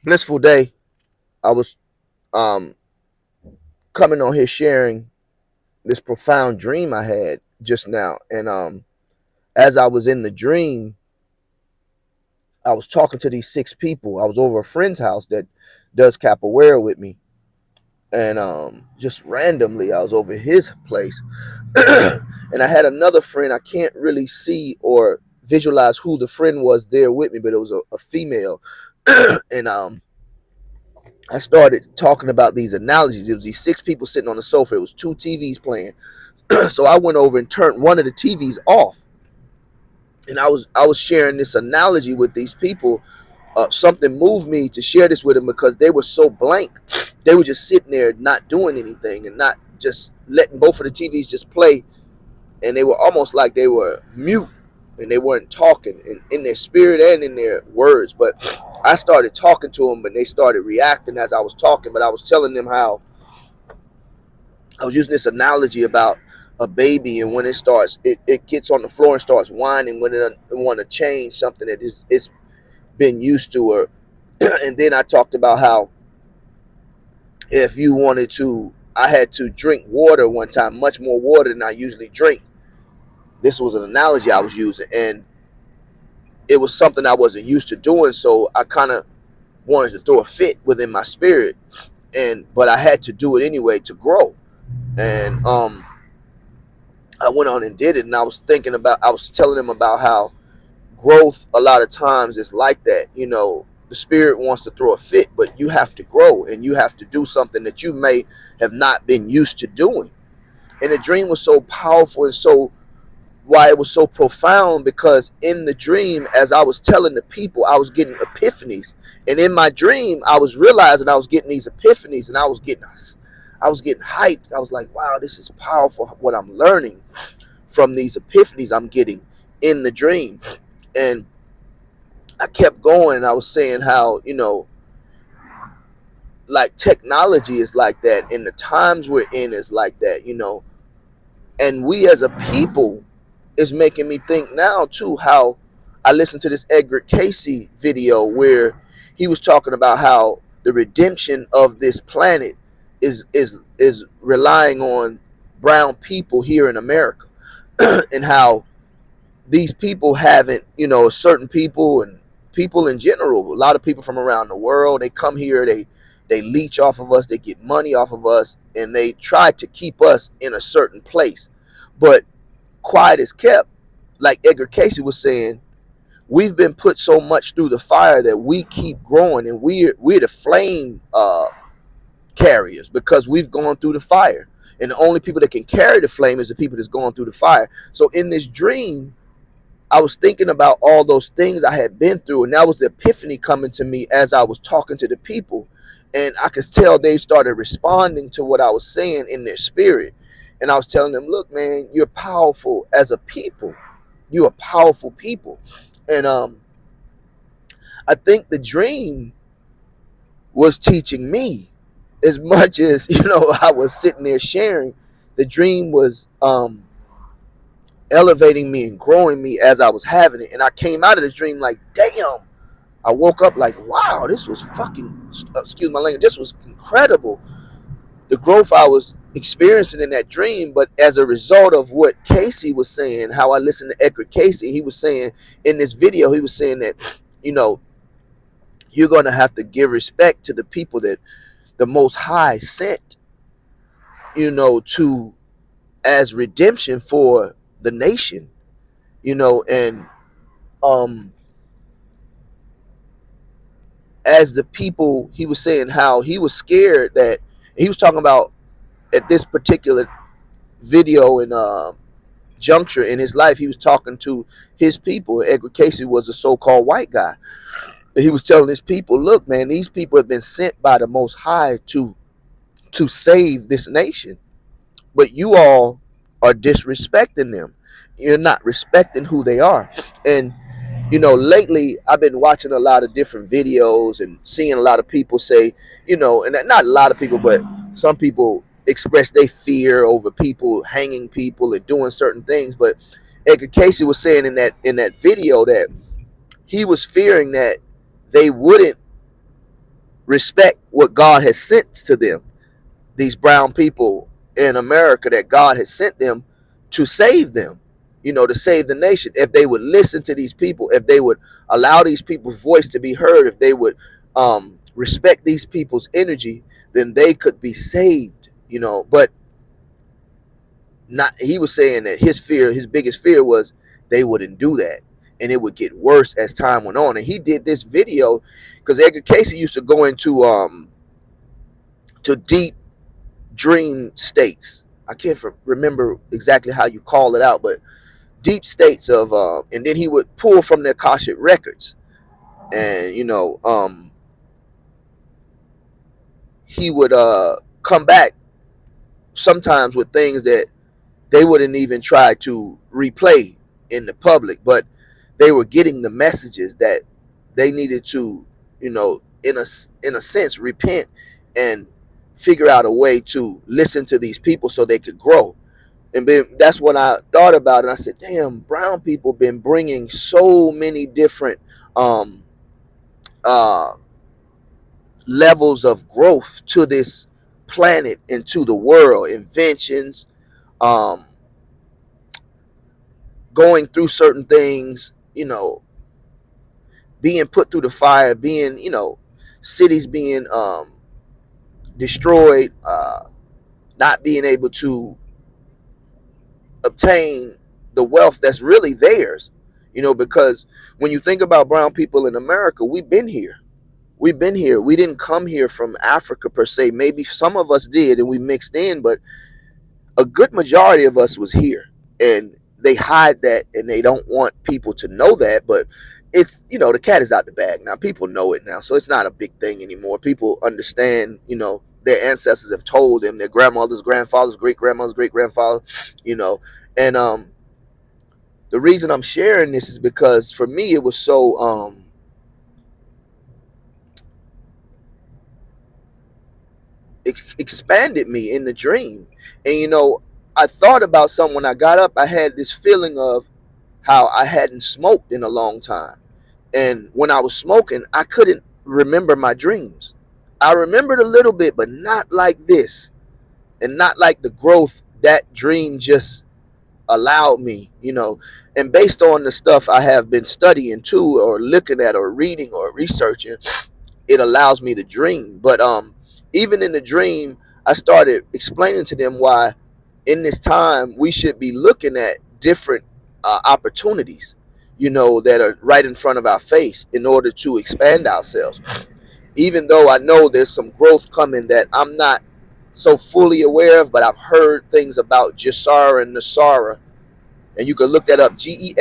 Blissful day. I was um coming on here sharing this profound dream I had just now. And as I was in the dream, I was talking to these six people. I was over a friend's house that does capoeira with me. And just randomly I was over his place. And I had another friend. I can't really see or visualize who the friend was there with me, but it was a female. And I started talking about these analogies. It was these six people sitting on the sofa. It was two TVs playing. So I went over and turned one of the TVs off, and I was sharing this analogy with these people. Something moved me to share this with them because they were so blank. They were just sitting there not doing anything and not just letting both of the TVs just play, and they were almost like they were mute and they weren't talking in their spirit and in their words. But I started talking to them, and they started reacting as I was talking. But I was telling them how I was using this analogy about a baby, and when it gets on the floor and starts whining when it want to change something that it's been used to. Or and then I talked about how if you wanted to, I had to drink water one time, much more water than I usually drink. This was an analogy I was using, and it was something I wasn't used to doing, so I kind of wanted to throw a fit within my spirit, and but I had to do it anyway to grow. And I went on and did it, and I was telling them about how growth a lot of times is like that. The spirit wants to throw a fit, but you have to grow and you have to do something that you may have not been used to doing. And the dream was so powerful, and so why it was so profound, because in the dream, as I was telling the people, I was getting epiphanies. And in my dream, I was realizing I was getting these epiphanies, and I was getting hyped. I was like, wow, this is powerful what I'm learning from these epiphanies I'm getting in the dream. And I kept going, and I was saying how, like technology is like that, and the times we're in is like that. And we as a people is making me think now too how I listened to this Edgar Casey video where he was talking about how the redemption of this planet is relying on brown people here in America. And how these people haven't, certain people and people in general, a lot of people from around the world, they come here, they leech off of us, they get money off of us, and they try to keep us in a certain place. But quiet is kept, like Edgar Casey was saying, we've been put so much through the fire that we keep growing, and we're the flame carriers because we've gone through the fire. And the only people that can carry the flame is the people that's going through the fire. So in this dream, I was thinking about all those things I had been through, and that was the epiphany coming to me as I was talking to the people. And I could tell they started responding to what I was saying in their spirit. And I was telling them, look, man, you're powerful as a people. You're a powerful people. And I think the dream was teaching me as much as, I was sitting there sharing. The dream was elevating me and growing me as I was having it. And I came out of the dream like, damn. I woke up like, wow, this was fucking, excuse my language, this was incredible. The growth I was experiencing in that dream. But as a result of what Casey was saying, how I listened to Edgar Casey, he was saying in this video, he was saying that, you're going to have to give respect to the people that the Most High sent, to as redemption for the nation, and as the people, he was saying how he was scared that he was talking about at this particular video in juncture in his life, he was talking to his people. Edgar Casey was a so-called white guy. He was telling his people, look, man, these people have been sent by the Most High to save this nation, but you all are disrespecting them. You're not respecting who they are. And lately I've been watching a lot of different videos and seeing a lot of people say, and not a lot of people, but some people express their fear over people hanging people and doing certain things. But Edgar Casey was saying in that video that he was fearing that they wouldn't respect what God has sent to them, these brown people in America that God has sent them to save them, to save the nation. If they would listen to these people, if they would allow these people's voice to be heard, if they would respect these people's energy, then they could be saved. But not. He was saying that his biggest fear was they wouldn't do that, and it would get worse as time went on. And he did this video because Edgar Casey used to go into to deep dream states. I can't remember exactly how you call it out, but deep states of, and then he would pull from the Akashic records, and he would come back sometimes with things that they wouldn't even try to replay in the public, but they were getting the messages that they needed to, in a sense, repent and figure out a way to listen to these people so they could grow. And that's what I thought about, and I said, damn, brown people been bringing so many different uh, levels of growth to this planet and to the world. Inventions, um, going through certain things, being put through the fire, being, cities being destroyed, not being able to obtain the wealth that's really theirs, because when you think about brown people in America, we've been here. We've been here. We didn't come here from Africa per se. Maybe some of us did and we mixed in, but a good majority of us was here. And they hide that and they don't want people to know that, but it's, the cat is out the bag now. People know it now, so it's not a big thing anymore. People understand, their ancestors have told them, their grandmothers, grandfathers, great grandmothers, great grandfathers, and the reason I'm sharing this is because for me it was so expanded me in the dream. And I thought about something when I got up. I had this feeling of how I hadn't smoked in a long time, and when I was smoking I couldn't remember my dreams. I remembered a little bit, but not like this, and not like the growth that dream just allowed me, and based on the stuff I have been studying too, or looking at, or reading, or researching, it allows me to dream. But even in the dream, I started explaining to them why in this time we should be looking at different opportunities, that are right in front of our face in order to expand ourselves. Even though I know there's some growth coming that I'm not so fully aware of, but I've heard things about Gesara and Nasara, and you can look that up, Gesra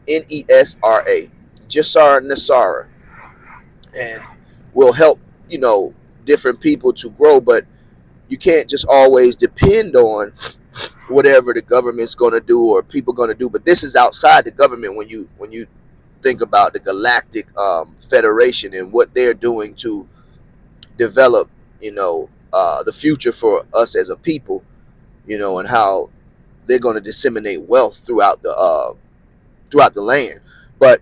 Nesra, Gesara Nasara, and will help, different people to grow. But you can't just always depend on whatever the government's going to do or people going to do. But this is outside the government when you think about the Galactic Federation and what they're doing to develop, the future for us as a people, and how they're going to disseminate wealth throughout the land. But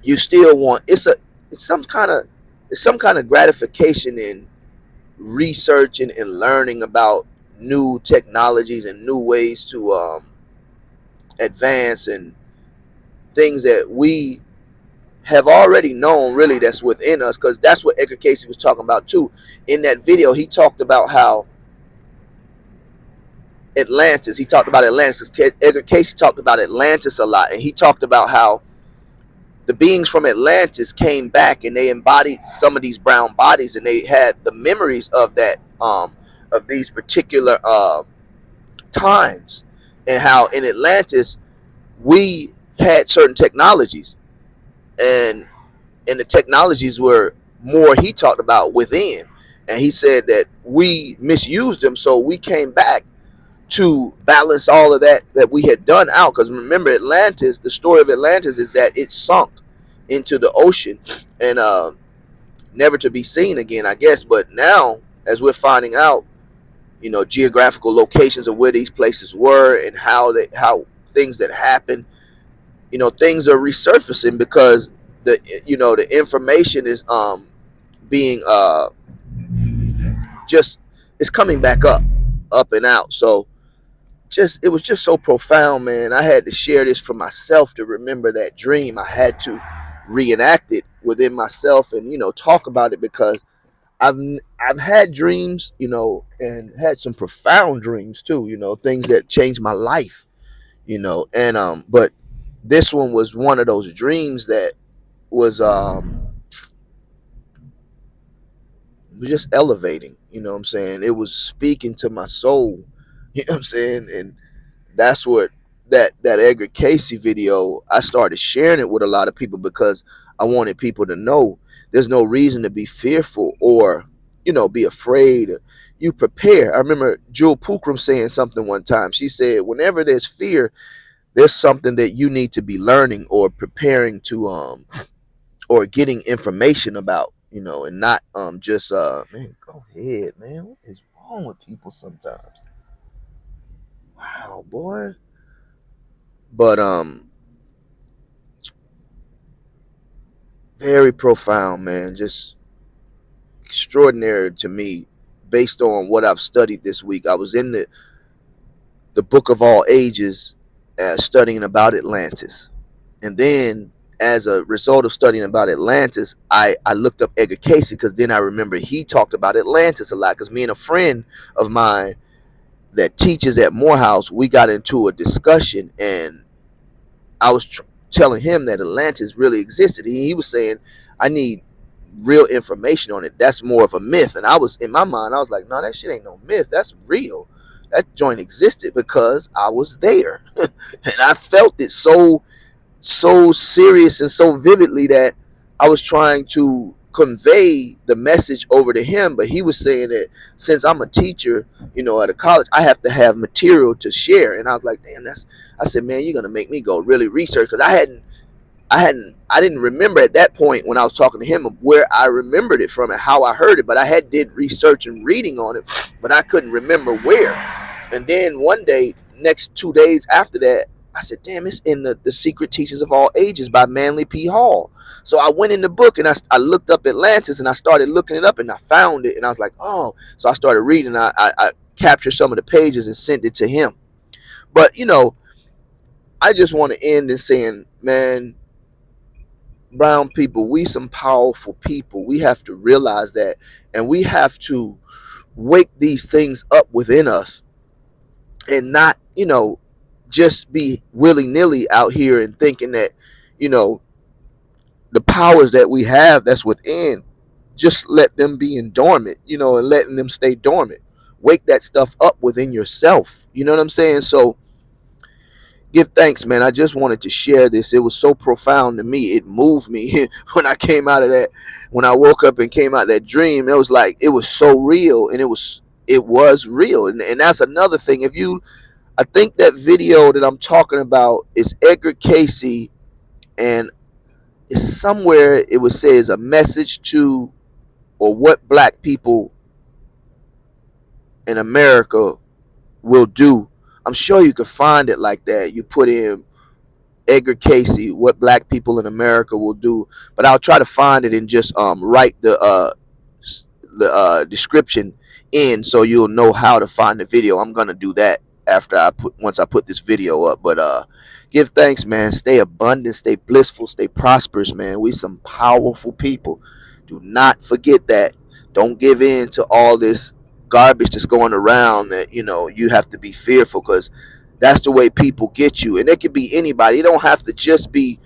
you still want it's some kind of gratification in researching and learning about new technologies and new ways to advance, and things that we have already known, really, that's within us. Because that's what Edgar Casey was talking about too. In that video, he talked about how he talked about Atlantis, because Edgar Casey talked about Atlantis a lot, and he talked about how the beings from Atlantis came back and they embodied some of these brown bodies, and they had the memories of that, of these particular times, and how in Atlantis we had certain technologies, and the technologies were more, he talked about, within, and he said that we misused them, so we came back to balance all of that we had done out. Because remember, Atlantis, the story of Atlantis is that it sunk into the ocean and never to be seen again, I guess. But now, as we're finding out, geographical locations of where these places were and how things that happened, things are resurfacing because the information is being just, it's coming back up and out. So just, it was just so profound, man. I had to share this for myself to remember that dream. I had to reenact it within myself and, talk about it, because I've I've had dreams, and had some profound dreams too, things that changed my life, and but this one was one of those dreams that was just elevating, what I'm saying? It was speaking to my soul, what I'm saying? And that's what, that Edgar Casey video, I started sharing it with a lot of people because I wanted people to know there's no reason to be fearful or, be afraid. You prepare. I remember Jewel Pookrum saying something one time. She said, whenever there's fear, there's something that you need to be learning or preparing to or getting information about, and not just man, go ahead, man. What is wrong with people sometimes? Wow, boy. But very profound, man. Just extraordinary to me based on what I've studied this week. I was in the book of all ages, studying about Atlantis. And then as a result of studying about Atlantis, I looked up Edgar Casey, because then I remember he talked about Atlantis a lot, because me and a friend of mine that teaches at Morehouse, we got into a discussion, and I was telling him that Atlantis really existed. He was saying, I need real information on it. That's more of a myth. And I was, in my mind, I was like, no, that shit ain't no myth. That's real. That joint existed because I was there. And I felt it so serious and so vividly that I was trying to convey the message over to him. But he was saying that since I'm a teacher, at a college, I have to have material to share. And I was like, damn, I said, man, you're gonna make me go really research, because I didn't remember at that point when I was talking to him of where I remembered it from and how I heard it. But I had did research and reading on it, but I couldn't remember where. And then one day, next 2 days after that, I said, damn, it's in the Secret Teachings of All Ages by Manly P. Hall. So I went in the book and I looked up Atlantis, and I started looking it up, and I found it, and I was like, oh. So I started reading. I captured some of the pages and sent it to him. But, I just want to end in saying, man, brown people, we some powerful people. We have to realize that, and we have to wake these things up within us, and not, just be willy-nilly out here and thinking that, the powers that we have that's within, just let them be in dormant, and letting them stay dormant. Wake that stuff up within yourself. You know what I'm saying? So give thanks, man. I just wanted to share this. It was so profound to me. It moved me when I came out of that. When I woke up and came out of that dream, it was like, it was so real, and it was real. And that's another thing. I think that video that I'm talking about is Edgar Casey, and it's somewhere it would say is a message to, or what black people in America will do. I'm sure you could find it like that. You put in Edgar Casey, what black people in America will do, but I'll try to find it and just write the description in, so you'll know how to find the video. I'm gonna do that after once I put this video up. But give thanks, man. Stay abundant, stay blissful, stay prosperous, man. We some powerful people. Do not forget that. Don't give in to all this garbage that's going around that, you have to be fearful, because that's the way people get you. And it could be anybody. It don't have to just be,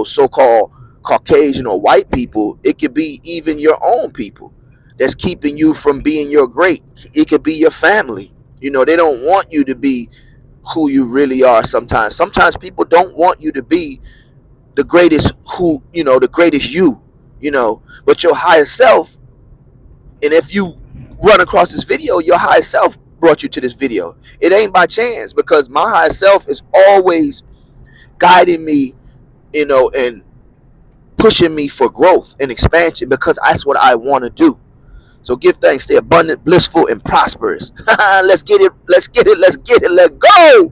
so-called Caucasian or white people. It could be even your own people that's keeping you from being your great. It could be your family. They don't want you to be who you really are sometimes. Sometimes people don't want you to be the greatest the greatest you, but your higher self. And if you run across this video, your higher self brought you to this video. It ain't by chance, because my higher self is always guiding me, and pushing me for growth and expansion, because that's what I want to do. So give thanks, stay abundant, blissful, and prosperous. Let's get it. Let's go.